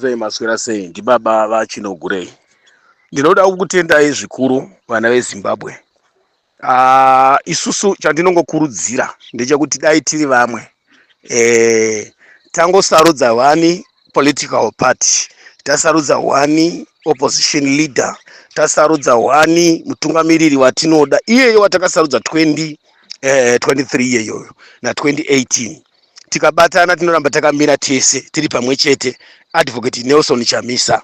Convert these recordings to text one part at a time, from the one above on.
Maswera sei ndibaba vachinogurei. Ndinoda kukutendai zvikuru vana veZimbabwe. Isusu chandinongokurudzira ndechekuti dai tiri vamwe tangosarudza one political party, tasarudza one opposition leader, tasarudza one mutungamiriri watinoda iyeyo watakasarudza 2023 iyeyoyo na 2018. Tikabatana tinoramba takamira tese tiri pamwe chete. Advocate Nelson Chamisa,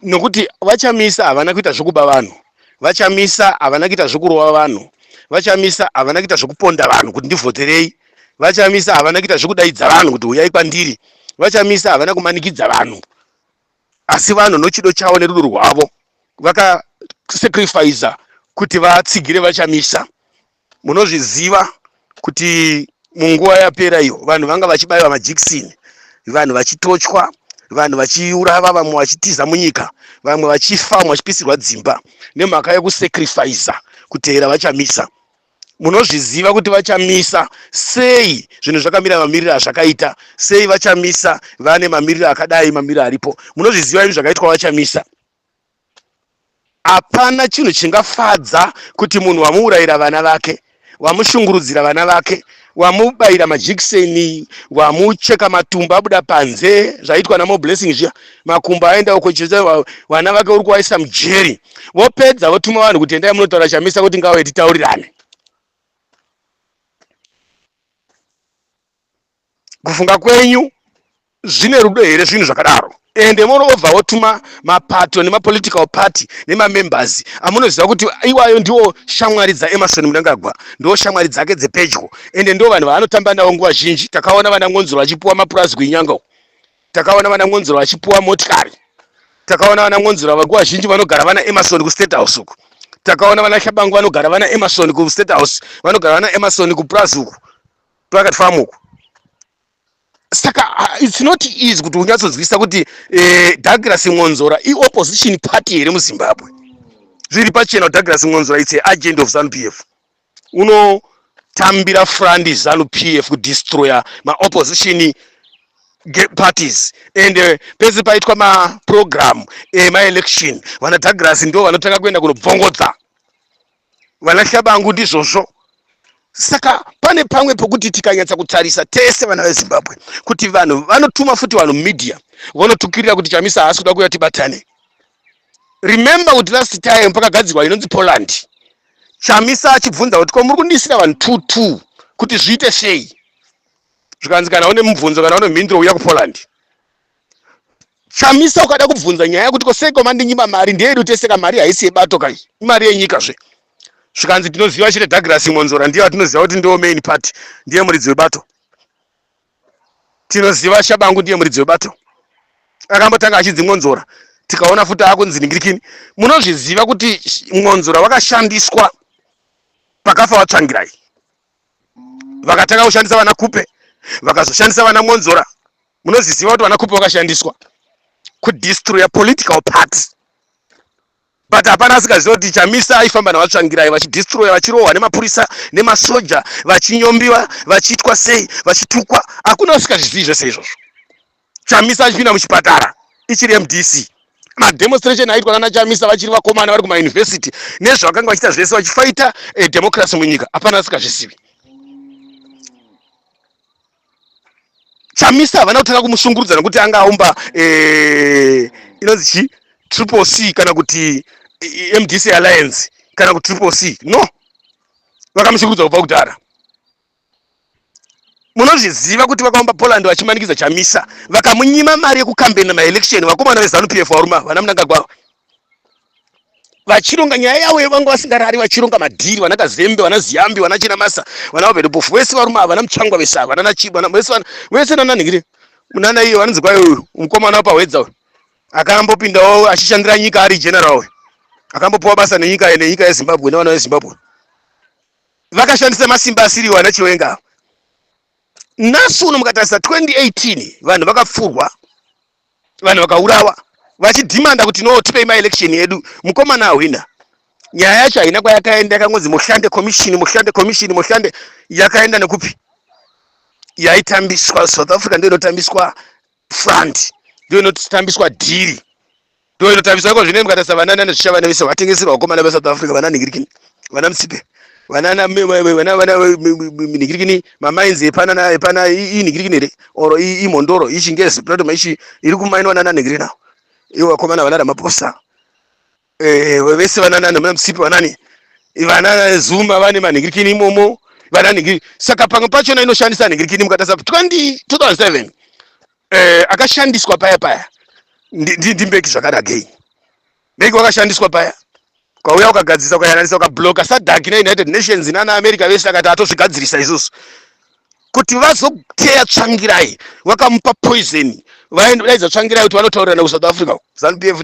nokuti vachamisa havana kuita zvokuba vanhu, vachamisa havana kuita zvokurova vanhu, vachamisa havana kuita zvokuponda vanhu kuti ndivhoterei, vachamisa havana kuita zvokudaidza vanhu kuti uyai kwandiri, vachamisa havana kumanikidza vanhu, asi vanhu nochido chavo nerudo rwavo vakasacrifice kuti vatsigire vachamisa. Munozviziva kuti munguva yapera iyo vanhu vanga vachibayiwa majekiseni, vanhu vachitochwa, vanhu vachiurava, vamwe vachitiza munyika, vamwe vachifa, vamwe vachipisirwa dzimba nemhaka yekusacrifice kutevera vachamisa. Munozviziva kuti vachamisa sei zvinhu zvakamira mamiriro azvakaita, sei vachamisa vane mamiriro akadai, mamiriro aripo. Munozviziva izvi zvakaitwa vachamisa. Hapana chinhu chingafadza kuti munhu wamuurayira vana vake, wamushungurudzira vana vake, wamubayira majekiseni, wamucheka matumbu abuda panze, zvaitwa namo blessing zviya, makumbo aenda ukocheza vana vake uri kuvaisa mujeri, vopedza votuma vanhu kuti endai munotaura Chamisa kuti ngauye titaurirane. Kufunga kwenyu zvine rudo here zvinhu zvakadaro? Ende moreover votuma mapato nemapolitical party nemamembers amunoziva kuti iwayo ndiwo shamwari dzaEmmerson Mnangagwa, ndiwo shamwari dzake dzepedyo, ende ndiwo vanhu vaanotamba navo nguva zhinji. Takaona vana Ngonzoro vachipuwa mapurazi kuinyanga, takaona vana Ngonzoro vachipuwa motikari, takaona vana Ngonzoro nguva zhinji vanogara vana Emmerson kuState House uku, takaona vana Shabangu vanogara vana Emmerson kuState House, vanogara vana Emmerson kupurazi uku Private Farm uku. Saka it's not easy kuti unyatsodzivisa kuti Douglas Ngonzora opposition party here muZimbabwe. Zviri pachena Douglas Ngonzora it's an agent of ZANU-PF. Unotambira front ZANU-PF kudestroya ma-opposition parties. And pese paitwa ma-program ma-election, vana Douglas ndo vanotanga kuenda kunobvongodza. Vana Shabangu ndizvozvo. Saka pane pamwe pokuti tikanyatsa kutarisa tese vana veZimbabwe kuti vanhu vanotuma futi vanhu media vanotukirira kuti Chamisa haasi kuda kuuya tibatane. Remember kuti last time pakagadzirwa inonzi Poland, Chamisa achibvunza kuti muri kundisira vanhu 2 kuti zviite sei, zvikanzi kana une mubvunzo kana une mhinduro uya kuPoland. Chamisa ukada kubvunza nyaya kuti koseko mandinyima mari ndeyedu tese, mari haisi yebato kai, imari yenyika zve. Zvikanzi tinoziva chete Douglas Ngonzora ndiye atinoziva kuti ndiwo main party, ndiye muridzi webato. Tinoziva Shabangu ndiye muridzi webato, akambotanga achidzi Ngonzora, tikaona futi akunzi Ningirikini. Munozviziva kuti Ngonzora wakashandiswa pakafa vatsvangirai, vakatanga kushandisa vana Kupe, vakazoshandisa vana Ngonzora. Munozviziva kuti vana Kupe vakashandiswa kudestroya political parties. But hapana asikaziva kuti Chamisa aifamba navatsvangirai vachidestroya, vachirohwa nemapurisa nemasoja, vachinyombiwa, vachiitwa sei, vachitukwa. Hakuna usikazvizivi zvese izvozvo. Chamisa achipinda muchipatara ichiri MDC. Mademonstration aitwa nana Chamisa vachiri vakomana vari kumauniversity nezvavakanga vachiita zvese vachifaita democracy munyika. Hapana asikazvizivi. Chamisa havana kutanga kumushungurudza nokuti anga aumba inonzi Triple C kana kuti MDC Alliance kana kuti Triple C. No, vakamushungurudza kubva kudhara. Munozviziva kuti vakaumba Poland vachimanikidza Chamisa, vakamunyima mari yekukambena maelection, vakomana veZANU-PF varuma vana Mnangagwa vachironga nyaya yavo, vanga vasingarari vachironga madhiri, vana Kazembe, vana Ziyambi, vana Chinamasa, vana Obedopofu vese varuma, vana Muchangwa vesa, vana Nachibwa vese nana Ningiri munana iyo vanonzi kwayo mukomana wapahwedza uyu akambopindawo achishandira nyika ari general, akambopuwa basa nenyika yeZimbabwe nevana veZimbabwe. Vakashandisa masimba asiri vana Chiwenga. Nasu uno mukatarisa 2018 vanhu vakapfurwa, vanhu vakaurawa, vachidhimanda kuti no tipei maelection yedu, mukomana awina. Nyaya yacho haina kwayakaenda, yakangonzi Muhlande commission, yakaenda nekupi? Yaitambiswa South Africa, ndio inotambiswa front. ndio inotambiswa dhiri, ndio inotambiswa kwa zvine mukatasa vanana nezvishavana vese vatengeserwa vakomana veSouth Africa, vananingirikini, vana Mutsipe, vanana ningirikini, mamainzi epana iningirikini re oro imondoro ichingezi platoma ichi iri kumainwa nananingiri nawo, iwo vakomana vana Ramaphosa vese vanana muna Mutsipe, vanani vana Zuma vane maningirikini imomo, vananingiri. Saka pamwe pachona inoshandisa ningirikini mukatasa 2007 akashandiswa paya ndimbeki zvakadagei, Mbeki wakashandiswa paya, kwauya ukagadzisa ukayananisa ukabloka SADC na United Nations nana America vese akati atozvigadzirisa isusu kuti vazoteya Tsvangirai, vakamupa poison, vaendaidza Tsvangirai kuti vanotaurirana kuSouth Africa, ZANU-PF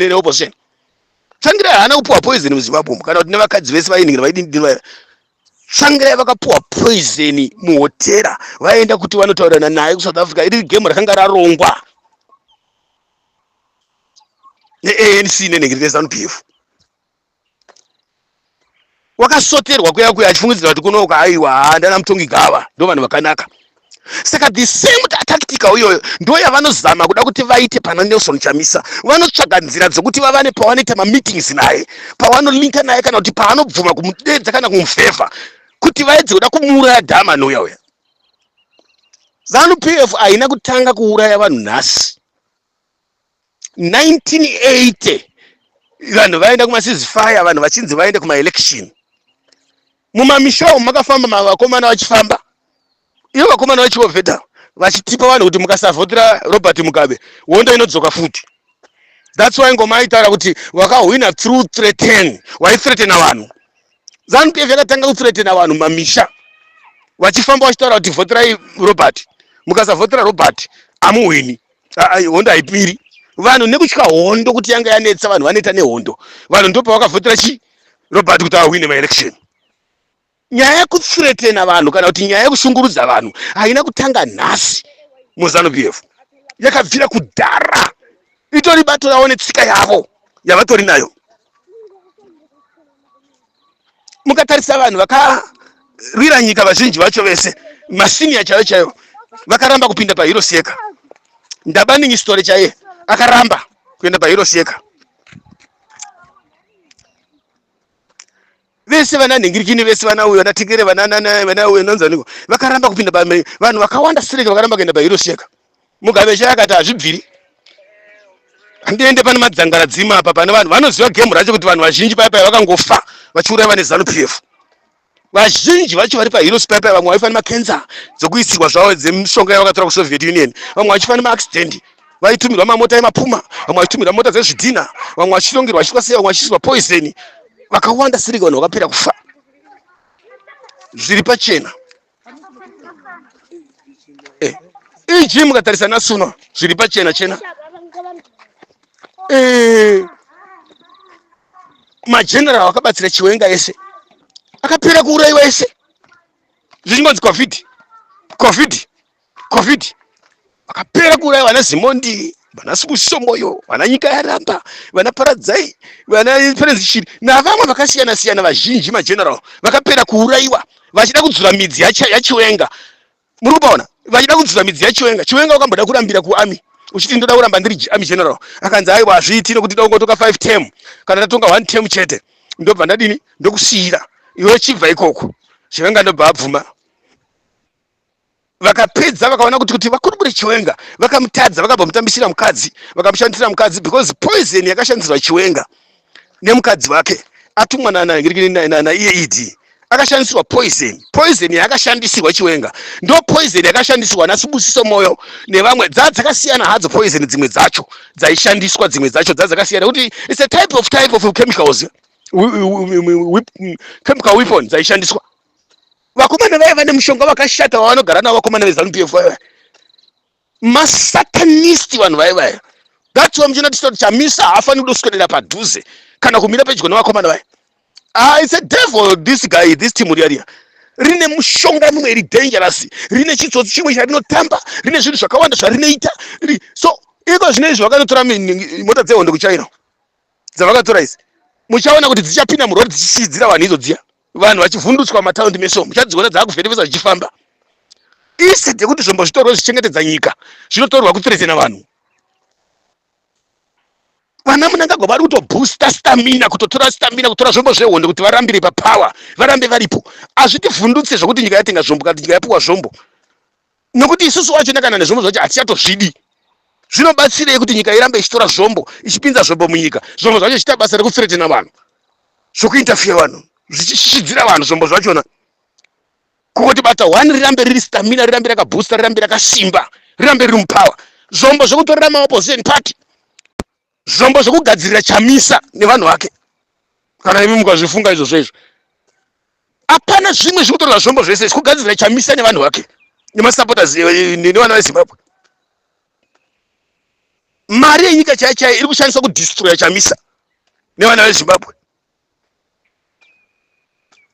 neopposition. Tsvangirai haana kupuwa poison muZimbabwe kana kuti nevakadzi vese vainingira vaidini. Tsvangirai vakapuwa poison muhotera, vaenda kuti vanotaurirana naye kuSouth Africa. Iri game rakanga rarongwa neANC neningirike ZANU-PF. Wakasoterwa kuya achifungidzira kuti kunoka aiwa ndana Mutongi Gava ndo vanhu vakanaka. Saka the same tactic iyoyo ndo yavanozama kuda kuti vaite pana Nelson Chamisa. Vanotsvaga nzira dzokuti vavane pavanoita meetings naye, pavanolinka naye kana kuti paanobvuma kumudedza kana kumufevha kuti vaedze kuda kumuuraya dhama nouya. ZANU-PF haina kutanga kuuraya vanhu nhasi. 1980 vanhu vaenda kumasizifaya, vanhu vachinzi vaende kumaelection. Mumamisha umu makafamba vakomana vachifamba, ivo vakomana vachiovhedha vachitipa vanhu kuti mukasavhotera Robert Mugabe wondo inodzoka futi. That's why ngoma aitaura kuti wakahwina through threaten, waithreatena vanhu. ZANU-PF yakatanga kuthreatena vanhu mumamisha vachifamba vachitaura kuti vhoterai Robert, mukasavhotera Robert amuhwini, hondo haipiri. Vanhu nekutya hondo kuti yanga yanetsa, vanhu vaneta nehondo, vanhu ndopa vakavhotera Robert kuti ahwine maelection. Nyaya yekuthreatena vanhu kana kuti nyaya yekushungurudza vanhu haina kutanga nhasi muZANU-PF, yakabvira kudhara, itori bato ravo netsika yavo yavatori nayo. Mukatarisa vanhu vakarwira nyika vazhinji vacho vese, masiniya chaivo vakaramba kupinda paHiroseka. Ndabaningi story chaiye akaramba kuenda paHiroseka. Vese vananingirikini, vese vanauyo vanaTekere, vanauyo nonzaniko vakaramba kupinda vanhu vakawanda sireke vakaramba kuenda paHiroseka. Mugabe chakati hazvibviri, handiende pane madzangaradzima apa pane vanhu vanoziva game racho kuti vanhu vazhinji paya vakangofa vachiuraya vane ZANU-PF. Vazhinji vacho vari paHiroseka paya, vamwe vaifana makenza dzokuisirwa zvavo dzemishonga yavakatora kuSoviet Union, vamwe vachifana maaccident, vaitumirwa mamota emapuma, vamwe vachitumirwa mota dzezvidhina, vamwe vachitongerwa vachikwasea, vamwe vachiiswa poison. Vakawanda sirika vanhu vakapera kufa zviri pachena. Iji mukatarisa naSuno zviri pachena chena. Mageneral akabatsira Chiwenga ese akapera kuurayiwa ese, zvichingonzi covid akapera kuurayiwa vana Zimondi, vana Sibusiso Moyo, vana Nyika Yaramba, vana Paradzai, vana Perezishiri navamwe vakasiyana siyana. Vazhinji mageneral vakapera kuurayiwa vachida kudzura midzi yaChiwenga. Muri kupaona, vachida kudzura midzi yaChiwenga. Chiwenga wakamboda kurambira kuarmy, uchiti ndoda kuramba ndiri army general, akanzi aiwa hazviiti nokuti dongotoka 5 term kana tatonga 1 term chete, ndobva ndadini ndokusiyira iwe chibva ikoko. Chiwenga ndobva abvuma. Vakapedza vakaona kuti vakurukure Chiwenga, vakamutadza, vakambomutambisira mukadzi, vakamushandisira mukadzi because poison yakashandisirwa Chiwenga nemukadzi wake atumwa na EAD akashandisirwa poison yakashandisirwa Chiwenga, ndo poison yakashandisirwa naSibusiso Moyo nevamwe. Dzakasiyana hadzo poison, dzimwe dzacho dzaishandiswa, dzimwe dzacho dzakasiyana kuti it's a type of chemicals, chemical weapon dzaishandiswa. Vakomana vaya vane mushonga vakashata vavanogara navo, vakomana veZANU-PF vaya masatanisti vanhu vaya. That's why muchinoti Chamisa haafaniri kudoswedera padhuze kana kumira pedyo nevakomana vaya. It's a devil this guy, this team riya rine mushonga mumwe iri dangerous, rine chitsotsi chimwe charinotamba, rine zvinhu zvakawanda zvarinoita. So iko zvinezvi vakanotora mota dzehondo kuChina dzavakatora idzi, muchaona kuti dzichapinda murori dzichidzidzira vanhu idzo dziya, vanhu vachivhundutswa mataundi meso, muchadziona dzakuvherevesa zvichifamba. Instead yekuti zvombo zvitorwa zvichengetedza nyika zvinotorwa kuthreatena vanhu. vana munangagwa vari kutoboosta stamina, kutotora stamina, kutora zvombo zvehondo kuti varambire papower, varambe varipo. Hazvitivhundutse zvokuti nyika yatenga zvombo kana nyika yapuwa zvombo, nokuti isusu wacho kana nezvombo zvacho hatichatozvidi. Zvinobatsirei kuti nyika irambe ichitora zvombo, ichipinza zvombo munyika, zvombo zvacho zvichiita basa rekuthreatena vanhu, zvokuinterfere vanhu, zvichishidzira vanhu zvombo zvachona. Kuti bata one rirambe riri stamina, rirambe rakaboosta, rirambe rakasimba, rirambe riri mupower. Zvombo zvokutorera maopposition party, zvombo zvokugadzirira Chamisa nevanhu vake, kana imi mukazvifunga izvozvo izvo. Hapana zvimwe zvekutorera zvombo zvese zvokugadzirira Chamisa nevanhu vake nemasupporters nevana veZimbabwe. Mari yenyika chaiyo iri kushandiswa kudestroya Chamisa nevana veZimbabwe.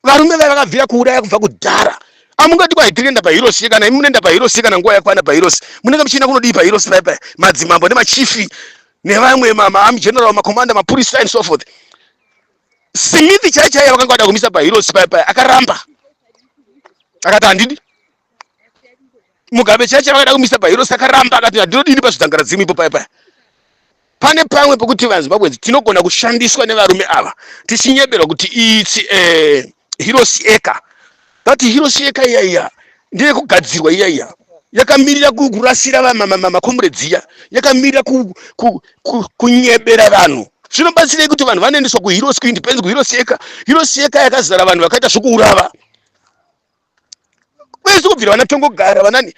Varume vakabvira kuuraya kubva kudhara. Amungati kwa tirenda paHeroes kana munoenda paHeroes kana nguva yakwana paHeroes. Munenge muchina kunodii paHeroes paipa, madzimambo nemachifi nevamwe army general, makomanda, mapurisa and so forth. Smith chaiyo vakanga vada kumisa paHeroes paipa akaramba. Akati handidi. Mugabe chaiyo vakada kumisa paHeroes akaramba akati handinodini pazvitangara dzimwe ipo paipa. Pane pamwe pokuti vaZimbabwe tinogona kushandiswa nevarume ava tichinyebera kuti it's Heroes eka. That Heroes eka iya ndeye kugadzirwa iya yakamirira kurasira makomrades iya, yakamirira kunyebera vanhu. Zvinobatsirei kuti vanhu vanoendeswa kuHeroes, kuindependence, kuHeroes eka. Heroes eka yakazara vanhu vakaita zvokuurava. Kwese kubvira vanatongogara vanani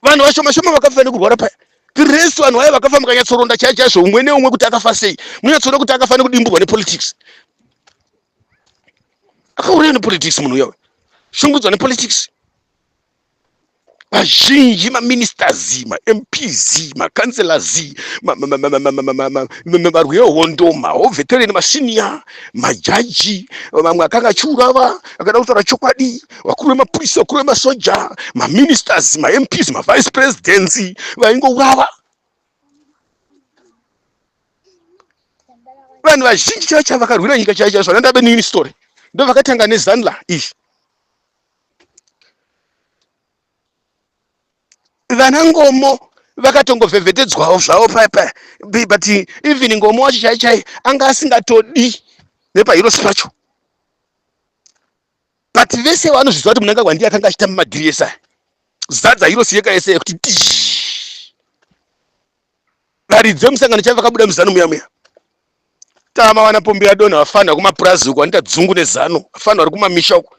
vanhu vashoma vakafanira kurwara paya. Rest vanhu vaya vakafa mukanyatsoronda chaizvo umwe neumwe kuti akafa sei. Munyatsoronda kuti akafanira kudimburwa nepolitics. Akauraya nepolitics munhu uya, shungudzwa nepolitics. Vazhinji maministers, maMPs, makanselors, varwi vehondo, maveterani masenior, majaji, vamwe akanga achiurava akada kutaura chokwadi, vakuru vemapurisa, vakuru vemasoja, maministers, maMPs, mavice presidents vaingourava. Vanhu vazhinji chaivo vakarwira nyika chaiyo zvananda benini story. Ndo vakatanga neZanla izvi. Vana Ngomo vakatongovhevhetedzwawo zvavo paipa, but even Ngomo wacho chaiyo anga asingatodi nepaHeroes pacho. But vese vanozviziva kuti Mnangagwa ndiye akanga achita mumadhiri ese aya. Zadza Heroes yeka yese yekuti varidzi vemusangano chaivo vakabuda muzano muya. Tama wana pombi ya dona wafana kumapurazi uko, wanita dzungu nezano, wafana wari kumamisha uko,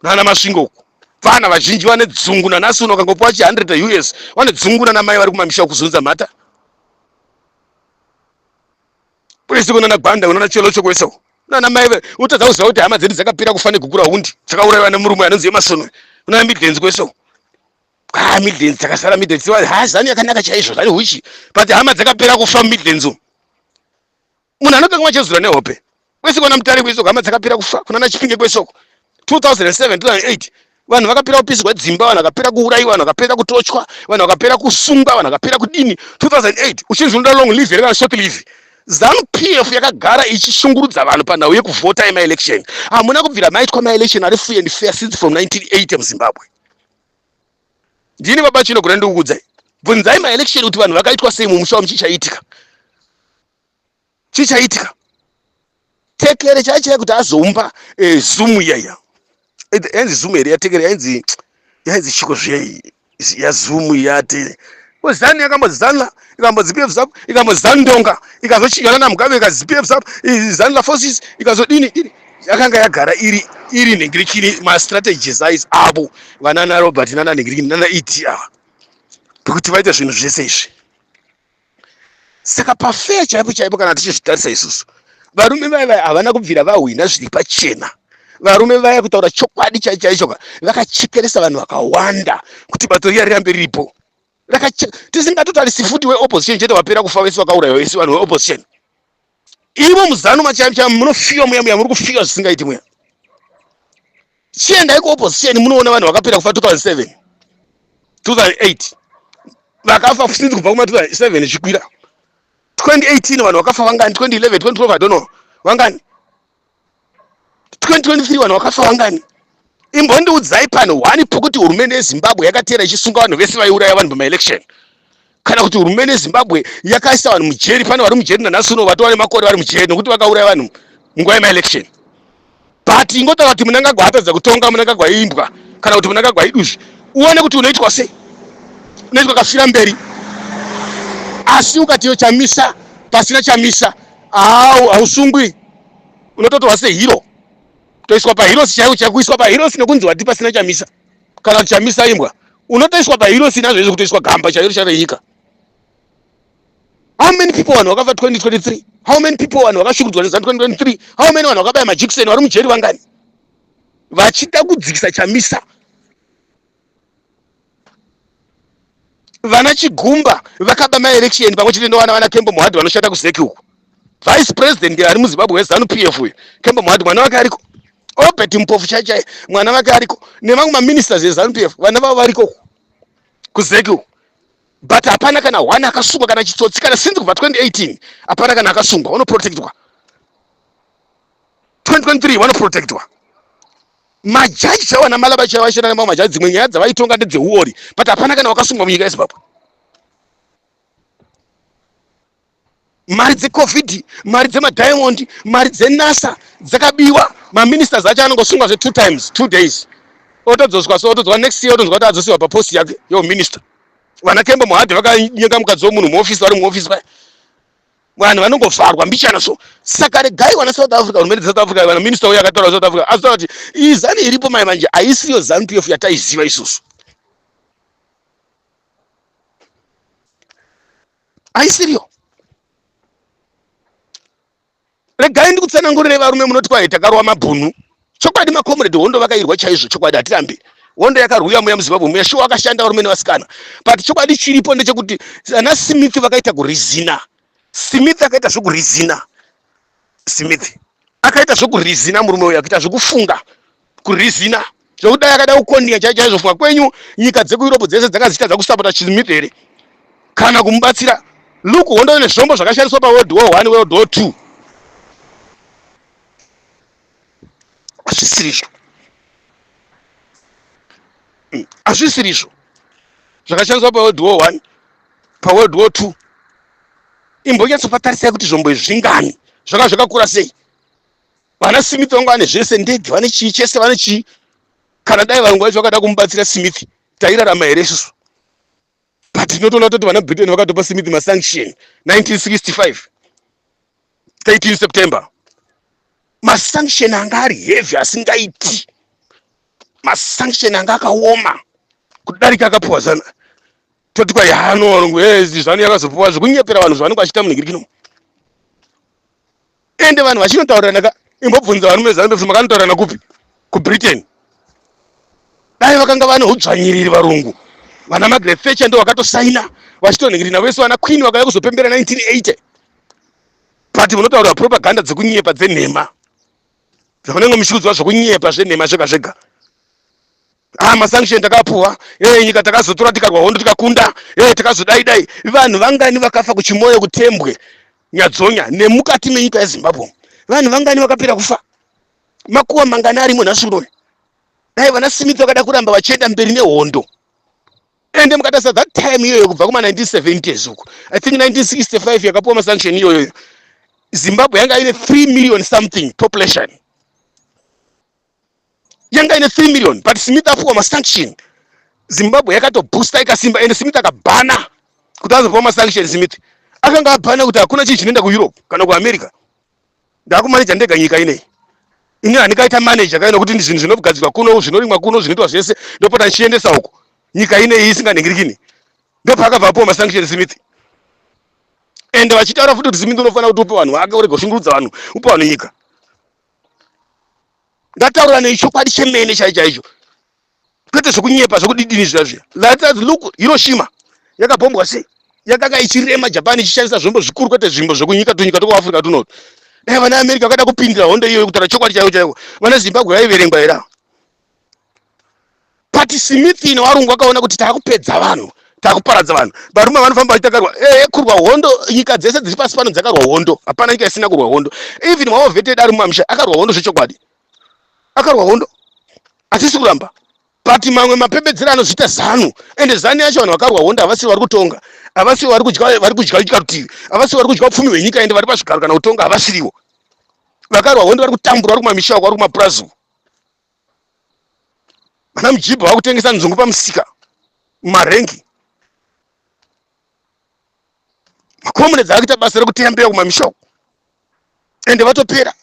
nana masvingo uko. Vana vazhinji vane dzungu nanasi uno kangopuwa $100 US vane dzungu nana mai vari kumamisha kuzunza mata. Kwese kuna Gwanda unaona chelo chokwesa. Nana mai utadza kuziva kuti hama dzedu dzakapira kufa negukura hundi. Dzakaurayiwa nemurume anonzi Emerson. Una Midlands kweso. Midlands dzakasara Midlands hazani yakanaka chaizvo zvani huchi. But hama dzakapira kufa Midlands. Munhu anotanga machezura nehope. Kwese kuna Mutare kweso hama dzakapira kufa. Kuna Chipinge kweso. 2007 2008 vanhu vakapera kupisirwa dzimba, vanhu vakapera kuurayiwa, vanhu vakapera kutochwa, vanhu vakapera kusungwa, vanhu vakapera kudini. 2008 uchinzwa long live kana short live. ZANU-PF yakagara ichishungurudza vanhu panhau yekuvhota ema-election. Hamuna kubvira maitwa ma-election ari free and fair since from 1980 muZimbabwe. Ndini baba chinogona ndikukudzai. Bvunzai ma-election kuti vanhu vakaitwa sei mumusha muchichaitika. Chichaitika. Tekere chaichai kuti azomba Zoom yaya. Yanzi Zoom ere yatekere yanzi chiko zvei ya Zoom yate. Zani yakambozanla ikamboziPF zap ikambozandonga ikazochingana na Mugabe ikaziPF zap izanla forces ikazodini yakanga yagara iri nengirikini ma strategies eyes abo vanana Robert nana nengirikini nana ET ava kuti vaite zvinhu zvese izvi. Saka pafair chaipo kana tichizvitarisa isusu varume vaya havana kubvira vahwina zviri pachena. Varume vaya kutaura chokwadi chaicho vakachekeresa vanhu vakawanda kuti bato riya rirambe riripo. Tisingatarisi futi weopposition chete wapera kufa vese vakaurayiwa vese vanhu veopposition. Ivo muzano machaimcha munofiwa muya muri kufiwa zvisingaiti muya. Chiendai kuopposition munoona vanhu vakapera kufa 2007 2008 vakafa since kubva kuma 2007 chikwira. 2018 vanhu vakafa vangani, 2011 2012 I don't know vangani, 2023 vanhu vakafa vangani. Imbondiudzai pano wani pokuti hurumende yeZimbabwe yakatera ichisunga vanhu vese vaiuraya vanhu pama election. kana kuti hurumende yeZimbabwe yakaisa vanhu mujeri. Pane vari mujeri nanhasi uno vatova nemakore vari mujeri nokuti vakauraya vanhu munguva yemaelection. But ingotaura kuti Mnangagwa atadza kutonga, Mnangagwa imbwa, kana kuti Mnangagwa iduzvi, uone kuti unoitwa sei, unoitwa kafira mberi. Asi ukatiyo chamisa pasina chamisa, hausungwi, unototorwa sehero, toiswa paheroes chaiwo kuiswa paheroes nekunzi wati pasina chamisa, kana kuti chamisa imbwa, unotoiswa paheroes nazvo izvo kutoiswa gamba chairo charenyika. How many people vanhu vakafa 2023? How many people vanhu vakashukudzwa nezanu 2023? How many vanhu vakabaya majekiseni vari mujeri vangani vachida kudzikisa chamisa? Vana Chigumba vakaba maelection pamwe chete nevana Kembo Mohadi vanoshanda kuZeki uko. Vice president ari muZimbabwe weZanu PF uyu Kembo Mohadi mwana wake ariko. Obert Mpofu chaichai mwana wake ariko. Nevamwe maministers weZanu PF vana vavo variko kuZeki uko. But hapana kana one akasungwa kana chitsotsi kana since kubva 2018 hapana kana akasungwa wanoprotectwa. 2023 wanoprotectwa. Majaji chaiwo namalaba chaiwo vaishanda nemamwe majaji dzimwe nyaya dzavaitonga ndedzeuori, but hapana kana wakasungwa munyika yeZimbabwe. Mari dzeCovid, mari dzeMadiamond, mari dzeNASA dzakabiwa. Maministers acho anongosungwa 2 times 2 days, otodzoswa so otodzwa next year otonzwa kuti adzosiwa papost yake yeminister. Vana Kembo Mohadi vakanyenga mukadzi womunhu muofisi vari muofisi paya, vanhu vanongovharwa mbichana so. Saka regai wana South Africa, hurumende dzeSouth Africa, vana minister uyu akataura South Africa azotaura kuti iyi zani iripo mai manje haisiyo Zanu PF yataiziva isusu, haisiriyo. Regai ndikutsanangurire varume munoti kwai takarwa mabhunu. Chokwadi makomrade hondo vakairwa chaizvo, chokwadi hatirambi. Hondo yakarwuya muya muZimbabwe muya shuwa akashanda varume nevasikana. But chokwadi chiripo ndechekuti ana Smith vakaita kurizina. Smith akaita zvokurizina. Smith akaita zvokurizina, murume uyu akaita zvokufunga kurizina. Zvokudai akada kukonia chaizvo funga kwenyu nyika dzekuEurope dzese dzakazita dzakusapota Smith here kana kumubatsira. Look, hondo nezvombo zvakashandiswa paWorld War 1 World War 2 hazvisirizvo, hazvisirizvo zvakashandiswa paWorld War 1 paWorld War 2. Imbonyatsopatarisa kuti zvombo izvi zvingani zvakakura sei. Vana Smith vangu vane zvese, ndege vane chii chese, vane chii. Kana dai vangu vacho vakada kumubatsira Smith tairarama here isusu. But tinotoona kuti vana Britain vakatopa Smith masanction 1965 13 September. Masanction anga ari heavy asingaiti, masanction anga akaoma kudarika akapuwa Zanu. Toti kwa yano Zanu yakazopuwa zvekunyepera vanhu zvavanenge vachita munhingirikino. Ende vanhu vachinotaurana imbobvunza varume Zanu PF makanotaurana kupi? KuBritain. Dai vakanga vane udzvanyiriri varungu. Vana Margaret Thatcher ndo vakatosaina vachitonhingirina vese, vana Queen vakauya kuzopembera 1980. But munotaura propaganda dzekunyepa dzenhema, dzavanenge muchikudzwa zvokunyepa zvenhema zvega zvega. Masanction takapuwa, nyika takazotora tikarwa hondo tikakunda, takazodai. Vanhu vangani vakafa kuchimoyo kutembwe nyadzonya nemukati menyika yeZimbabwe. Vanhu vangani vakapera kufa, makuwa mangani arimo nhasi uno. Dai vana Smith vakada kuramba vachienda mberi nehondo. Ende mukatasa that time iyoyo kubva kuma 1970s uko, I think 1965 yakapuwa masanction iyoyo, Zimbabwe yanga ine 3 million something population, yanga ine 3 million. But Smith apuwa masanction, Zimbabwe yakatoboosta ikasimba. Ende Smith akabhana kuti azopuwa masanction. Smith akanga abhana kuti hakuna chinhu chinoenda kuEurope kana kuAmerica. Ndakumanija ndega nyika ineyi. Ini handikaita manager kaino kuti zvinhu zvinogadzirwa kuno, zvinorimwa kuno, zvinoitwa zvese ndopota ndichiendesa uko. Nyika ineyi isinganhingirikini. Ndopakabva apuwa masanction Smith. Ende vachitaura futi kuti Smith unofanira kuti upe vanhu vake, urege kushungurudza vanhu, upe vanhu nyika. Ngataura nechokwadi chemene chaicho, kwete zvokunyepa zvokudidini zvazvo. Look, Hiroshima yakabhombwa sei, yakanga ichirema Japan ichishandisa zvombo zvikuru, kwete zvimbo zvokunyika tunyika tokuAfrica tuno. Dai vana America vakada kupindira hondo iyoyo kutaura chokwadi chaiwo, vana Zimbabwe vaiverengwa here. But Smith nevarungu vakaona kuti takupedza vanhu, takuparadza vanhu. Varume vanofamba vachitakarwa kurwa hondo, nyika dzese dziri pasi pano dzakarwa hondo, hapana nyika isina kurwa hondo. Even maoveted ari mumamisha akarwa hondo zvechokwadi, akarwa hondo, hatisi kuramba. But mamwe mapembedzero anozvita Zanu, ende Zanu yacho vanhu vakarwa hondo havasiri vari kutonga. avasi vari kudya chikarutivi, avasi vari kudya upfumi hwenyika ende vari pazvigaro kana kutonga havasiriwo. Vakarwa hondo vari kutambura vari kumamisha uko vari kumapurazu. Vana mujibha vari kutengesa nzungu pamusika mumarengi. Makomunedzi ari kuita basa rekutembera kumamisha uko ende vatopera.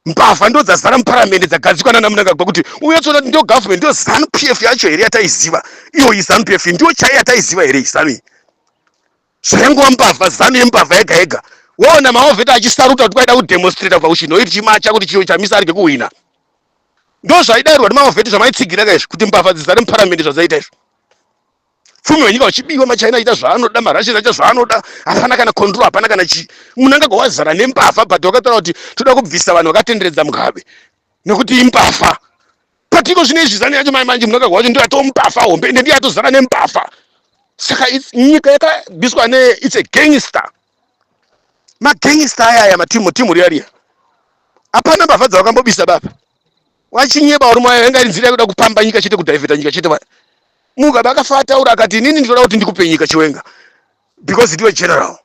Mbavha ndo dzazara muparamende dzagadzikwa nana Mnangagwa kuti uyotsoona ndio government ndio ZANU-PF yacho here yataiziva. Iyo ZANU-PF ndio chai yataiziva here ZANU. Zvengwa mbavha ZANU yembavha yega yega. Waona maovheta achisaruta kuti kwaida kudemonstrate pauchinoiti chimacha kuti chiyo chamisa arike kuwina. Ndo zvaidairwa nemaovheta zvamaitsigira kaizvo kuti mbavha dzizare muparamende zvadzaita izvo. Pfumi wenyika uchibiwa maChina aita zvaanoda, maRussia aita zvaanoda, hapana kana control, hapana kana chi. Mnangagwa wazara nembavha but wakataura kuti toda kubvisa vanhu vakatenderedza Mugabe nekuti imbavha. Patiko zvinezvi ZANU yacho manje Mnangagwa wacho ndio atombavha hombe ndiye atozara nembavha. Saka nyika yakabviswa it's a gangster. Magangster aya matimu riya. Hapana mbavha dzavakambobisa baba. Wachinyeba uri mwayo yanga nzira yekuda kupamba nyika chete kudivheta nyika chete. Mugabe akafa ataura akati inini ndinoda kuti ndikupe nyika Chiwenga because ndiwe general.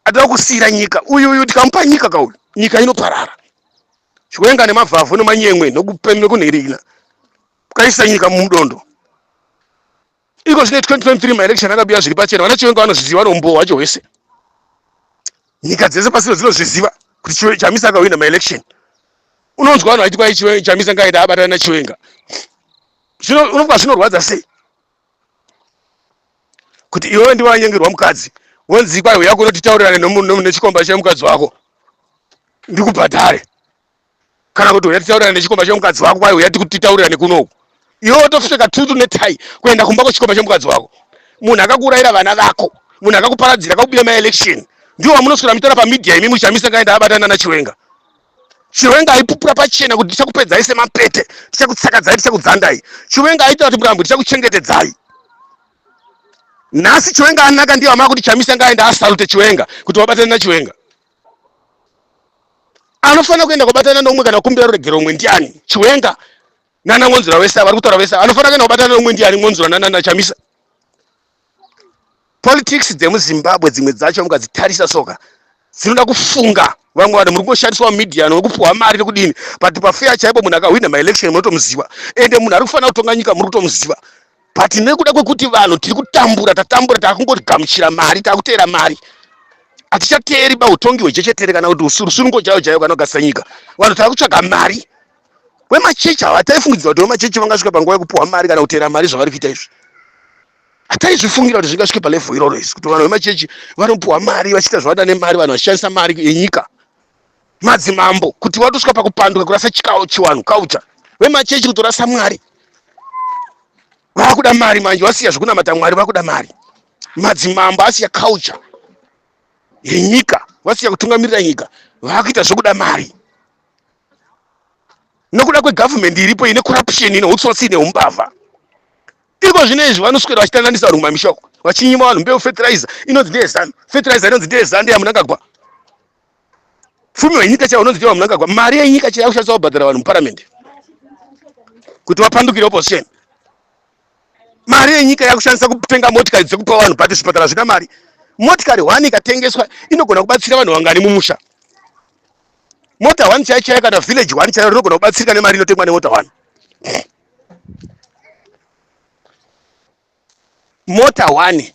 Adada kusira nyika uyu tikamupa nyika kauyu nyika inoparara. Chiwenga nemavhavhu nemanyemwe nokupembe kunherina kaisa nyika mumudondo. Iko zvine 2023 ma-election akabiya zviri pachena. Vana Chiwenga vanozviziva nombowa wacho wese. Nyika dzese pasiro dzinozviziva kuti Chamisa akawina ma-election. Unonzwa vanhu vachiti kwai Chamisa ngaida abatana naChiwenga. Unobva zvinorwadza sei kuti iwewe ndiwe wanyengerwa mukadzi wonzi kwai uya kunotitaurirane nechikomba chemukadzi wako ndikubhadhare, kana kuti uya titaurirane nechikomba chemukadzi wako kwai uya titaurirane kunoku. Iwewe watopfeka tutu netai kuenda kumba kwechikomba chemukadzi wako. Munhu akakurayira vana vako, munhu akakuparadzira akakubiya ma-election, ndiwo wamunoswera mutora pamedia imi muChamisa ngaenda abatana naChiwenga. Chiwenga aipupura pachena kuti tichakupedzai semapete, tichakutsakadzai, tichakudzandai. Chiwenga aita kuti murambo tichakuchengetedzai. Nhasi Chiwenga anaka ndiye amava kuti Chamisa ngaenda asalute Chiwenga kuti wabatana naChiwenga. Anofana kuenda kubatana nomwe kana kukumbira ruregero umwe ndiani? Chiwenga nana Ngonzura wese vari kutaura vese anofana kuenda kubatana nomwe ndiani? Ngonzura nana Chamisa. Politics dzemuZimbabwe dzimwe dzacho mukadzitarisa soka dzinoda kufunga. Vamwe vanhu muri kungoshandiswa media nokupuwa mari nekudini, but pafair chaipo munhu akawina ma-election munotomuziva ende munhu ari kufanira kutonga nyika muri kutomuziva. But nekuda kwekuti vanhu tiri kutambura takungoti gamuchira mari, takutera mari, hatichateeri pautongi hwechechetere kana kuti usurungo chaiyo kana kugadzira nyika. Vanhu takutsvaga mari. Wemachechi havataifungidzwa kuti wemachechi vangasvika panguva yekupuwa mari kana kutera mari zvavari kuita izvi. Hataizvifungira kuti zvingasvike palevel iroro izvi kuti vanhu vemachechi vanopuwa mari vachiita zvavada nemari, vanhu vachishandisa mari yenyika. Madzimambo kuti watosvika pakupanduka kurasa chikawo chiwanhu culture. Vemachechi kutorasa Mwari. Vakuda mari manje, wasiya zvokunamata Mwari vakuda mari. Madzimambo asiya culture yenyika, wasiya kutungamirira nyika, vakuita zvokuda mari. Nokuda kwegovernment iripo ine corruption ine utsotsi neumbavha. Iko zvinezvi vanoswera vachitandanisa vanhu mumamishoko, vachinyima vanhu mbeu fertilizer inonzi ndiye ZANU, fertilizer inonzi ndiye ZANU yaMnangagwa. Pfumi wenyika chaiwo unonzi ndiye Mnangagwa. Mari yenyika chaiyo yakushandiswa kubhadhara vanhu muparamendi kuti vapandukire opposition. Mari yenyika yakushandisa kutenga motikari dzekupa vanhu but zvipatara zvina mari. Motikari 1 ikatengeswa inogona kubatsira vanhu vangani mumusha. Mota 1 chaiyo kana village 1 chaiyo rinogona kubatsirika nemari inotengwa nemota 1. Mota 1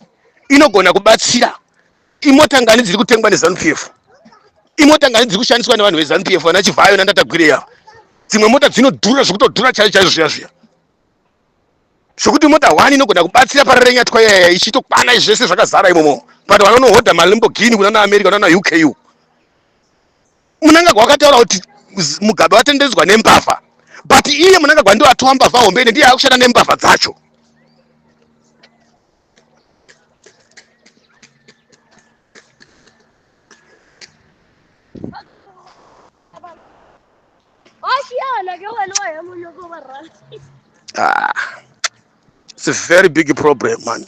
inogona kubatsira imota ngani dziri kutengwa neZANU-PF. Imota ngani dziri kushandiswa nevanhu veZANU-PF vana Chivhayo naNdatagwireya. Dzimwe mota dzinodhura zvekutodhura chaiyo zviya. Zvokuti mota 1 inogona kubatsira pararenyatwa yaya ichitokwana zvese zvakazara imomo. But vanohodha maLamborghini kuna America kuna UK. Mnangagwa wakataura kuti Mugabe watendedzwa nembavha. But iye Mnangagwa ndiye atowa mbavha hombe ndiye akushanda nembavha dzacho. It's a very big problem, man.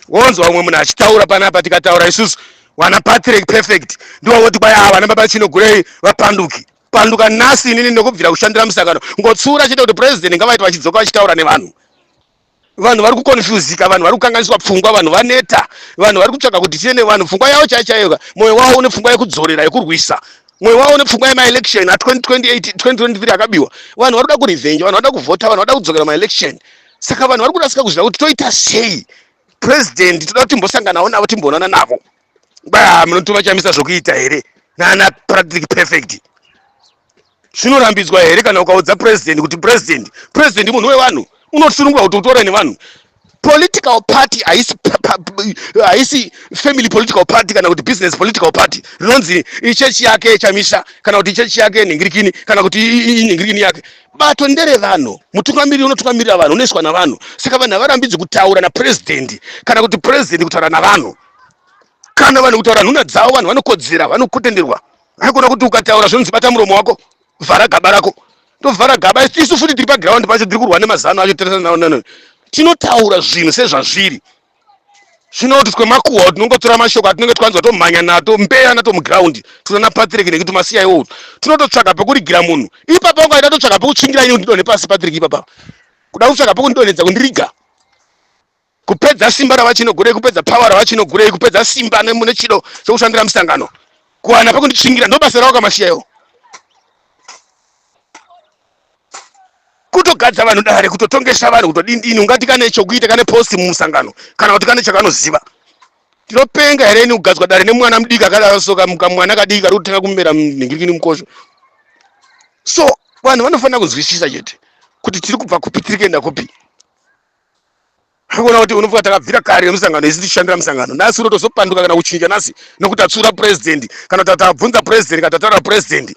Wonzo wamwe munhu achitaura panapa tikataura isusu wana Patrick Perfect ndiwo woti kwaya wana baba Chinogurei vapanduki. Panduka nhasi inini ndokubvira kushandira musakano. Ngotsura chete kuti president ngavaita vachidzoka vachitaura nevanhu. vanhu vari kukonfusika, vanhu vari kukanganiswa pfungwa, vanhu vaneta, vanhu vari kutsvaga kuti tiene vanhu pfungwa yavo chaiyo, mwoyo wavo une pfungwa yekudzorera yekurwisa, mwoyo wavo une pfungwa yemaelection a2028 2023 akabiwa. Vanhu vari kuda kurevenge, vanhu vada kuvhota, vanhu vada kudzokera maelection. Saka vanhu vari kurasika kuziva kuti toita sei president, toda kuti timbosanganawo navo timboonana navo. Munotuma chamisa zvokuita here nana Patrick Perfect? Zvinorambidzwa here kana ukaudza president kuti president munhu wevanhu, unosunungura kuti utaure nevanhu? Political party haisi family political party kana kuti business political party rinonzi ichechi yake chamisa kana kuti ichechi yake nhingirikini kana kuti nhingirikini yake. Bato ndere vanhu, mutungamiriri unotungamirira vanhu, unoiswa navanhu. Saka vanhu havarambidzwi kutaura napresident kana kuti president kutaura navanhu. Kana vanhu kutaura nhuna dzavo, vanhu vanokodzera, vanokutenderwa. Haikona kuti ukataura zvinonzi bata muromo wako, vhara gaba rako. Tovhara gaba, isu futi tiri paground pacho tiri kurwa nemazano acho teresana. Tinotaura zvinhu sezvazviri. Zvinoti twemakuhwa tinongotora mashoko atinenge twanzwa tomhanya nato mbeya nato muground. Tunana Patrick nekuti masiya iwo. Tinototsvaga pekurigira munhu. Ipapa ukaita totsvaga pekutsvingira ini ndidone pasi Patrick ipapa. Kuda kutsvaga pekundonedza kundiriga. Kupedza simba ravachinogurei, kupedza power ravachinogurei, kupedza simba nechido chokushandira musangano. Kuwana pekunditsvingira ndobasa ravo kamasiya iwo. Kutogadza vanhu dare, kutotongesa vanhu, kutodindini, ungati kane chokuita, kane post mumusangano kana kuti kane chakanoziva. Tinopenga here ni kugadzwa dare nemwana mudiki akadasoka mwana kadiki kari kutanga kumera nhingirikini mukosho. So vanhu vanofanira kuzwisisa chete kuti tiri kubva kupi tiri kuenda kupi. Hakuna kuti unofuka takabvira kare musangano isi tishandira musangano. Nasi unotozopanduka kana kuchinja nasi nokuti atsura president kana kuti atabvunza president kana taura president.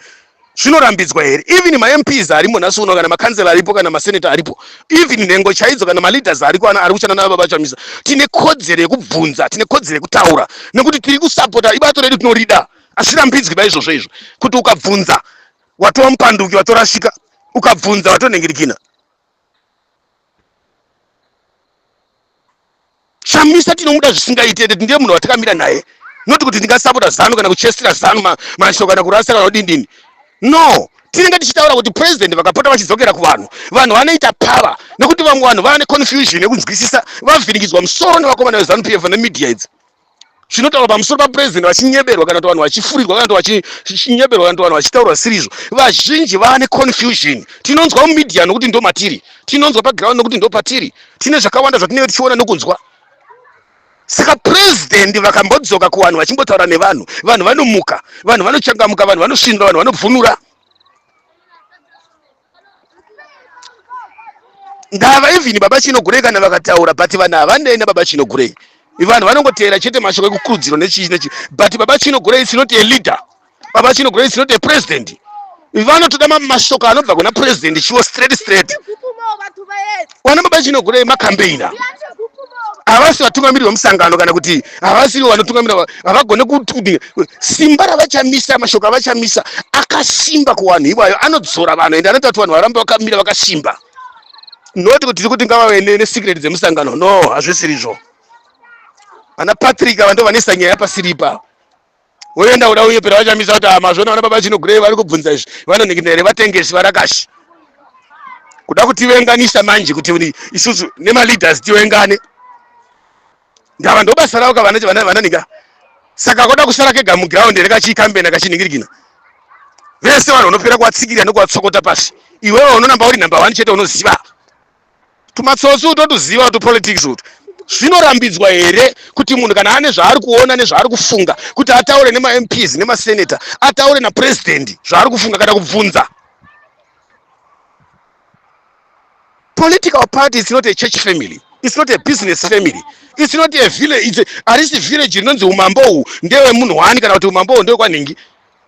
Zvinorambidzwa here? Even ma-MPs arimo nhasi uno kana makansela aripo kana maseneta aripo, even nhengo chaidzo kana ma-leaders ariko ari kushanda navo baba chamisa, tine kodzero yekubvunza, tine kodzero yekutaura nekuti tiri kusapota ibato redu tinorida. Azvirambidzwi baizvozvo izvo kuti ukabvunza watova mupanduki, watorashika, ukabvunza watonhingirikina. Chamisa tinomuda zvisingaite, ndiye munhu watakamira naye, noti kuti ndingasapota zanu kana kuchestera zanu mashoko kana kurasa kana kudindini. No, tinenge tichitaura kuti president vakapota vachidzokera kuvanhu, vanhu vanoita power nekuti vamwe vanhu vane confusion yekunzwisisa, vavhirikidzwa musoro nevakomana veZanu PF nemedia idzi. Zvinotaura pamusoro papresident vachinyeberwa kana kuti vanhu vachifurirwa kana kuti vachinyeberwa kana kuti vanhu vachitaurwa sirizvo. Vazhinji vane confusion. Tinonzwa mumedia nokuti ndo matiri, tinonzwa paground nokuti ndo patiri, tine zvakawanda zvatinenge tichiona nokunzwa. Saka president vakambodzoka kuvanhu vachimbotaura nevanhu, vanhu vanomuka, vanhu vanochangamuka, vanhu vanosvinura, vanhu vanobvunura. Ndava even baba Chinogurei kana vakataura, but vanhu havanei baba Chinogurei. Vanhu vanongoteera chete mashoko ekukurudziro nechi. But baba Chinogurei is not a leader. Baba Chinogurei is not a president. Vanotoda mashoko anobva kuna president chiwo straight. Wana baba Chinogurei makampeina. Havasi vatungamiriri vemusangano kana kuti havasiwo vanotungamirira, havagone kuti simba ravachamisa, mashoko avachamisa akasimba kuvanhu ivayo, anodzora vanhu ende anoita kuti vanhu varambe vakamira vakasimba. Noti kuti tiri kuti ngavave nesecret dzemusangano, no, hazvisirizvo. Vana Patrick ava ndo vanesa nyaya pasiripa. Woenda uda unyepera vachamisa kuti mazvona vana baba Chinogurei vari kubvunza izvi, vanonhingirira here vatengesi varakashi. Kuda kutivenganisa manje kuti isusu nemaleaders tivengane. Ndava ndo basa ravo vananika. Saka koda kusara kega muground rekachikambena kachinhingirikina. Vese vanhu vanopera kuvatsikirira nokuvatsokota pasi. Iwewe unonamba uri number 1 chete unoziva. Tumatsotsi utotuziva kuti politics utu. Zvinorambidzwa here kuti munhu kana ane zvaari kuona nezvaari kufunga kuti ataure nema-MPs nemaseneta, ataure napresident zvaari kufunga kana kubvunza. Political party is not a church family. It's not a business family. It's not a village. Arisi village rinonzi umambo uhu ndewe munhu wani kana kuti umambo uhu ndewe kwaningi.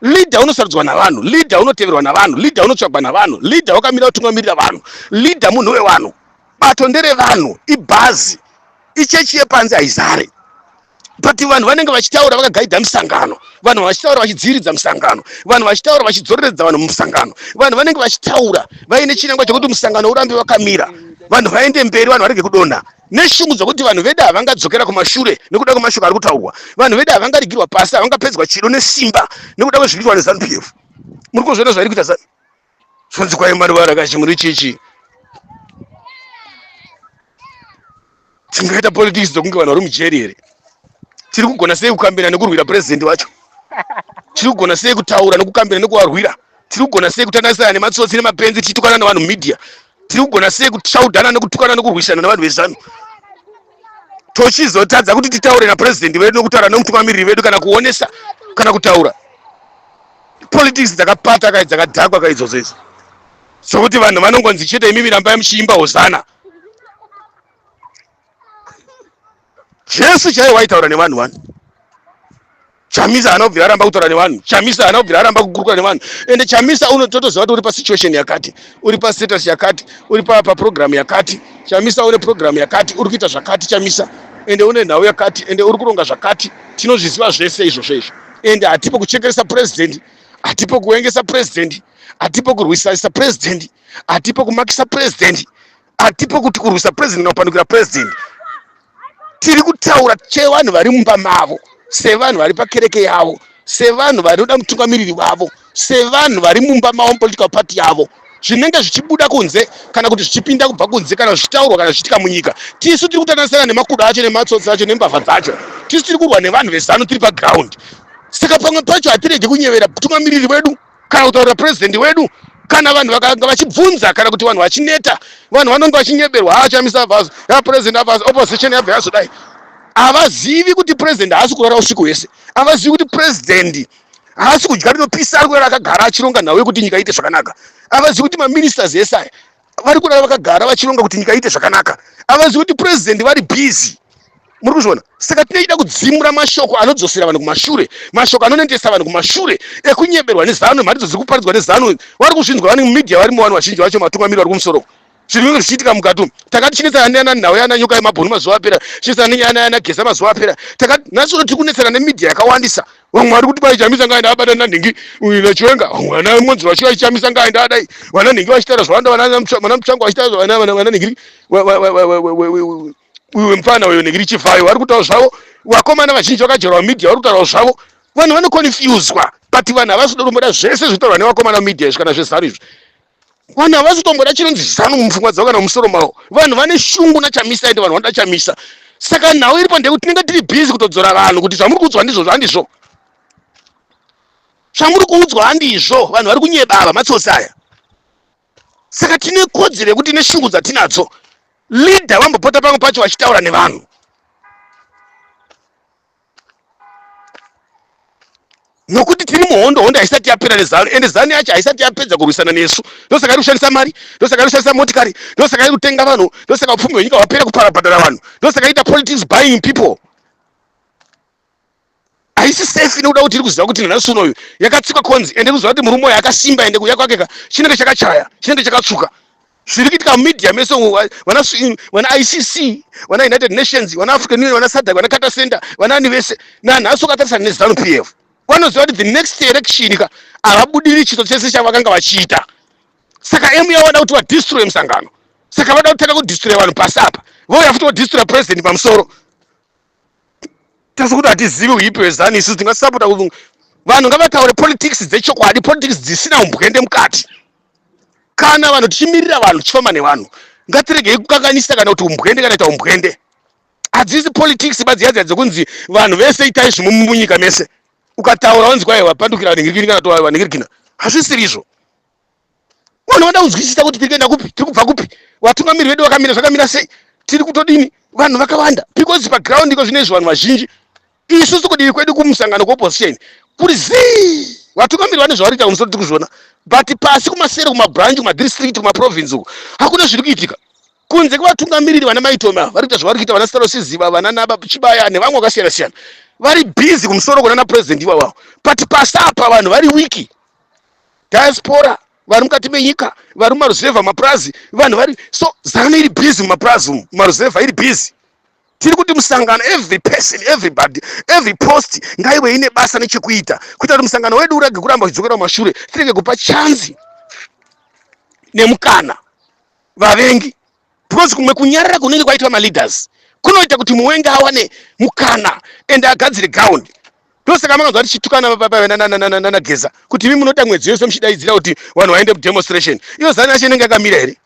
Leader unosarudzwa navanhu, leader unoteverwa navanhu, leader unotsvagwa navanhu, leader wakamira kutungamirira vanhu, leader munhu wevanhu. Bato ndere vanhu, ibhazi, ichechi yepanze haizare. But vanhu vanenge vachitaura vakagaidha musangano, vanhu vachitaura vachidziviridza musangano, vanhu vachitaura vachidzoreredza vanhu mumusangano, vanhu vanenge vachitaura vaine chinangwa chokuti musangano urambe wakamira, vanhu vaende mberi, vanhu varege kudonha. Neshungu dzokuti vanhu vedu havangadzokera kumashure nekuda kwemashoko ari kutaurwa, vanhu vedu havangarigirwa pasi, havangapedzwa chido nesimba nekuda kwezviriitwa neZanu PF. Muri kuzviona zvairi kuita Zanu? Zvonzi kwai Mwari varakashi muri chichi. tingaita politics dzokunge vanhu vari mujeri here? Tiri kugona sei kukambira nekurwira president wacho? Tiri kugona sei kutaura nekukambira nekuvarwira? Tiri kugona sei kutanasana nematsotsi nemapenzi tichitukana nevanhu media? Tiri kugona sei kushaudhana nekutukana nekurwisana nevanhu vezano? Tochizotadza kuti titaure napresident vedu nekutaura nemutungamiriri vedu kana kuonesa kana kutaura. Politics dzakapata kai dzakadhakwa kai idzodzo idzi. Sokuti vanhu vanongonzi chete imimi rambai muchiimba hosana. Jesu chaiye waitaura nevanhu vano. Chamisa anobvira aramba kutaura nevanhu. Chamisa anobvira aramba kukurukura nevanhu. Ende Chamisa unototoziva kuti uri pa situation yakati, uri pa status yakati, uri pa program yakati. Chamisa une program yakati, uri kuita zvakati Chamisa. Ende une nhau yakati, ende uri kuronga zvakati. Tinozviziva zvese izvozvo. Ende hatipo kuchekeresa president, hatipo kuengesa president, hatipo kurwisisa president, hatipo kumakisa president, hatipo kuti kurwisa president nopanukira president. Tiri kutaura chevanhu vari mumba mavo, sevanhu vari pakereke yavo, sevanhu varikuda mutungamiriri wavo, sevanhu vari mumba mavo political party yavo. Zvinenge zvichibuda kunze kana kuti zvichipinda kubva kunze kana zvichitaurwa kana zvichiitika munyika. Tisu tiri kutanasana nemakudo acho nematsotsi acho nembavha dzacho. Tisu tiri kurwa nevanhu vezano tiri paground. Saka pamwe pacho hatirege kunyevera mutungamiriri wedu kana kutaura president wedu. Kana vanhu vakanga vachibvunza kana kuti vanhu vachineta, vanhu vanonge vachinyeberwa, Chamisa bhazi, president bhazi, opposition yabva yazodai. Havazivi kuti president haasi kurara usiku hwese. Havazivi kuti president haasi kudya rinopisa ari kurara akagara achironga nhau yekuti nyika iite zvakanaka. Havazivi kuti maministers ese aya vari kurara vakagara vachironga kuti nyika iite zvakanaka. Havazivi kuti president vari busy. Muri kuzviona? Saka tinoda kudzimura mashoko anodzosera vanhu kumashure, mashoko anonendesa vanhu kumashure ekunyeberwa nezano, mari dziri kuparidzwa nezano. Vari kuzvinzwa vane mumedia varimo vanhu vazhinji vacho matungamiriri vari kumusoro. Zviri zvichiitika mukati umu. Takati chinetsana nenhau yana nyoka yemabhunu mazuva apera, chinetsana nenyaya yana geza mazuva apera. Takati nhasi tiri kunetsana nemedia yakawandisa. Vamwe vari kuti pai Chamisa ngaenda abata nanhingi uyu nechiwenga, vana mwenzi wacho Chamisa ngaenda adai, vana nhingi vachitaura zvawanda, vana mutsvango vachitaura vana nhingi uyu mfana uyu nhingi chifayo vari kutaura zvavo. Vakomana vazhinji vakajerwa media vari kutaura zvavo. Vanhu vanokonfuswa, but vanhu havasi kutomboda zvese zvitaurwa nevakomana media izvi kana zvezano izvi. Vanhu havasi kutomboda chinonzi zano mupfungwa dzavo kana mumusoro mavo. Vanhu vane shungu naChamisa ende vanhu vanoda Chamisa. Saka nhau iripo ndekuti tinenge tiri busy kutodzora vanhu kuti zvamuri kuudzwa ndizvo handizvo. Zvamuri kuudzwa handizvo, vanhu vari kunyebava matsotsi aya. Saka tine kodzero yekuti neshungu dzatinadzo, leader vambopota pamwe pacho vachitaura nevanhu. Nokuti tiri muhondo, hondo haisati yapera nezano, ende zano yacho haisati yapedza kurwisana nesu. Ndosaka iri kushandisa mari, ndosaka iri kushandisa motikari, ndosaka iri kutenga vanhu, ndosaka upfumi hwenyika hwapera kuparabhadhara vanhu, ndosaka ita politics buying people. Haisi safe nekuda kuti iri kuziva kuti nhasi unoyu yakatsikwa konzi, ende kuziva kuti murume uyu akasimba, ende kuuya kwake chinenge chakachaya, chinenge chakatsvuka. Zviri kuitika mumedia mese vana ICC, vana United Nations, vana African Union, vana SADC, vana Carter Center, vanani vese nanhasi wakatarisana nezanu PF. Vanoziva kuti the next election havabudiri chito chese chavakanga vachiita. Saka emu yavo vada kuti vadestroy musangano. Saka vada kutanga kudestroy vanhu pasi apa. Vouya futi vodestroy president pamusoro. Tasi kuti hatizivi uipi hwezano isusu tingasapota vanhu ngavataure politics dzechokwadi, politics dzisina umbwende mukati. Kana vanhu tichimirira vanhu tichifamba nevanhu, ngatiregei kukanganisa kana kuti umbwende kana ita umbwende. Hadzisi politics badziya dzekunzi vanhu vese itai zvimwe munyika mese. Ukataura wanzi kwai wapandukira vanhingirikini kana toa vanhingirikina. Hazvisiri izvo. Vanhu vada kunzwisisa kuti tiri kuenda kupi, tiri kubva kupi. Vatungamiriri vedu vakamira zvakamira sei? Tiri kutodini? Vanhu vakawanda. Because paground iko zvinezvi vanhu vazhinji. Isusu kudii kwedu kumusangano kuopposition kuri zii. Vatungamiriri vane zvavari kuita kumusoro tiri kuzviona. But pasi kumasere, kumabranch, kumadistrict, kumaprovince uko hakuna zviri kuitika. Kunze kwevatungamiriri vana Maitoma vari kuita zvavari kuita, vana Starosi Ziva, vana Naba Chibaya nevamwe vakasiyana siyana. Vari busy kumusoro kuna president iwawo. But pasi apa vanhu vari wiki. Diaspora vari mukati menyika, vari mumaruzevha, maprazi, vanhu vari so zano iri busy mumaprazi, mumaruzevha iri busy. Tiri kuti musangano, every person, everybody, every post ngaiwe ine basa nechekuita kuita kuti musangano wedu urege kuramba uchidzokera kumashure, tirege kupa chanzi nemukana vavengi. Because kumwe kunyarara kunenge kwaitwa maleaders kunoita kuti muwengi awane mukana ende agadzire ground. Ndosaka makanzwa tichitukana na Geza kuti mimi munoda mwedzi wese muchidaidzira kuti vanhu vaende kudemonstration. Iyo zana yacho inenge yakamira here?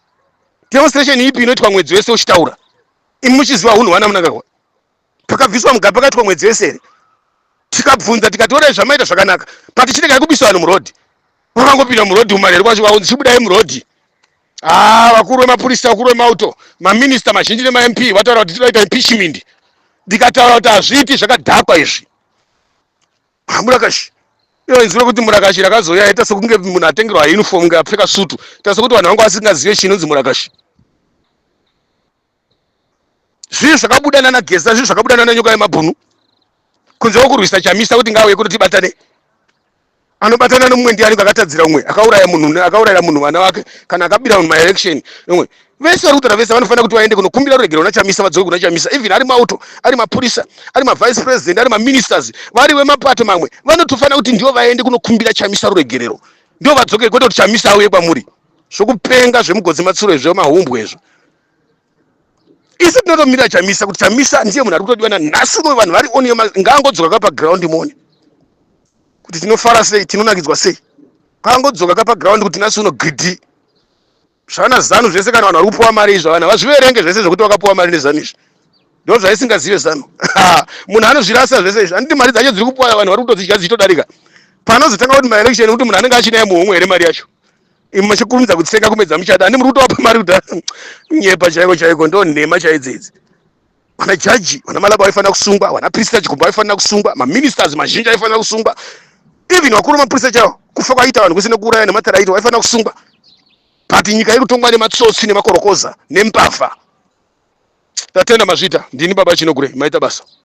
Demonstration ipi inoitwa mwedzi wese uchitaura? imuchiziva hunhu wana munangagwa pakabviswa mugaba pakatwa mwedzi wese here tikabvunza tikati ore zvamaita zvakanaka patichiregai kubisa vanhu murodhi vakangopinda murodhi umareri kwacho vaunzi chibudai murodhi vakuru vemapurisa vakuru vemauto maminista mazhinji nemamp vataura kuti tinoita impeachment ndikataura kuti hazviiti zvakadhakwa izvi murakashi iyo inzwi rokuti murakashi rakazoya yaita sekunge munhu atengerwa uniform ngapfeka sutu ta sekuti vanhu vanga vasingazive chinonzi murakashi zvinhu zvakabuda nana gesa zvinhu zvakabuda nana nyoka yemabhunu kunze kwokurwisa chamisa kuti ngauye kuti tibatane anobatana nomumwe ndiani akatadzira umwe akauraya munhu vana vake kana akabira munhu maelection umwe vese vari kutaura vese vanofanira kuti vaende kunokumbira ruregero kuna chamisa vadzoke kuna chamisa even ari mauto ari mapurisa ari mavice president ari maministers vari vemapato mamwe vanotofanira kuti ndivo vaende kunokumbira chamisa ruregerero ndivo vadzoke kwete kuti chamisa auye kwamuri zvokupenga zvemugodzi matsuro izvo mahumbwe izvo isi tinotomirira chamisa kuti chamisa ndiye munhu ari kutodiwa nhasi uno vanhu vari oni ngaangodzoka kapaground mone kuti tinofara sei tinonakidzwa sei ngaangodzoka kapaground kuti nhasi uno gidhi zvana zanu zvese kana vanhu vari kupuwa mari izvo vanhu vazviverenge zvese zvokuti vakapuwa mari nezanu izvi ndo zvaisingazive zanu munhu anozvirasa zvese izvi handiti mari dzacho dziri kupuwa vanhu vari kutozidya dzichitodarika panozotanga kuti maelection kuti munhu anenge achinaye muhomwe here mari yacho machikurumidza kutsenga kumedza muchada handi muri kutowapa mari kuti nyepa chaiko chaiko ndo nhema chaidzedzi vana jaji vana malaba vaifanira kusungwa vana prista chikumba vaifanira kusungwa maministers mazhinji vaifanira kusungwa even vakuru vemapurisa chavo kufa kwaita vanhu kusina kuuraya nemataraito vaifanira kusungwa but nyika iri kutongwa nematsotsi nemakorokoza nembavha tatenda mazvita ndini baba chinogure maita basa